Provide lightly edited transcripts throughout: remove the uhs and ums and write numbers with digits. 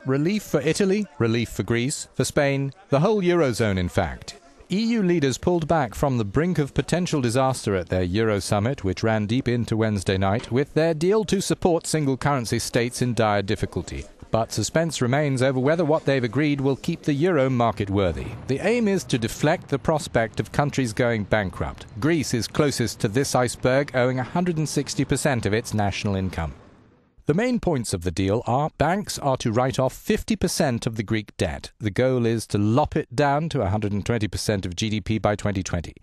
Relief for Italy, relief for Greece, for Spain, the whole Eurozone in fact. EU leaders pulled back from the brink of potential disaster at their Euro summit, which ran deep into Wednesday night, with their deal to support single-currency states in dire difficulty. But suspense remains over whether what they've agreed will keep the euro market-worthy. The aim is to deflect the prospect of countries going bankrupt. Greece is closest to this iceberg, owing 160% of its national income. The main points of the deal are banks are to write off 50% of the Greek debt. The goal is to lop it down to 120% of GDP by 2020.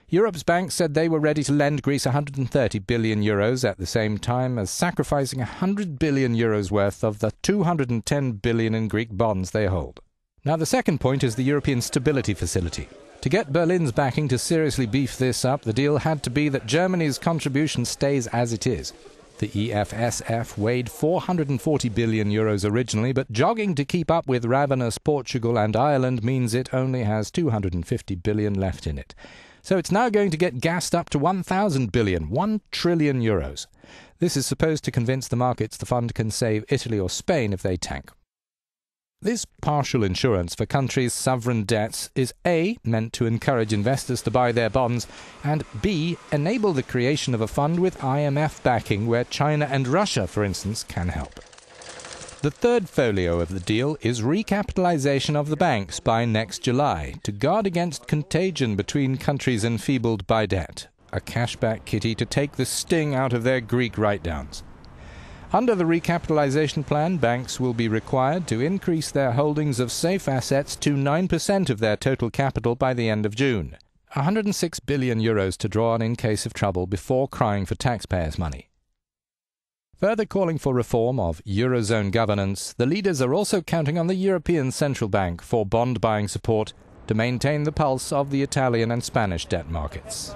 Europe's banks said they were ready to lend Greece 130 billion euros at the same time as sacrificing 100 billion euros worth of the 210 billion in Greek bonds they hold. Now, the second point is the European Stability Facility. To get Berlin's backing to seriously beef this up, the deal had to be that Germany's contribution stays as it is. The EFSF weighed 440 billion euros originally, but jogging to keep up with ravenous Portugal and Ireland means it only has 250 billion left in it. So it's now going to get gassed up to 1,000 billion, 1 trillion euros. This is supposed to convince the markets the fund can save Italy or Spain if they tank. This partial insurance for countries' sovereign debts is A, meant to encourage investors to buy their bonds, and B, enable the creation of a fund with IMF backing where China and Russia, for instance, can help. The third folio of the deal is recapitalization of the banks by next July to guard against contagion between countries enfeebled by debt, a cashback kitty to take the sting out of their Greek write-downs. Under the recapitalization plan, banks will be required to increase their holdings of safe assets to 9% of their total capital by the end of June. 106 billion euros to draw on in case of trouble before crying for taxpayers' money. Further calling for reform of Eurozone governance, the leaders are also counting on the European Central Bank for bond-buying support to maintain the pulse of the Italian and Spanish debt markets.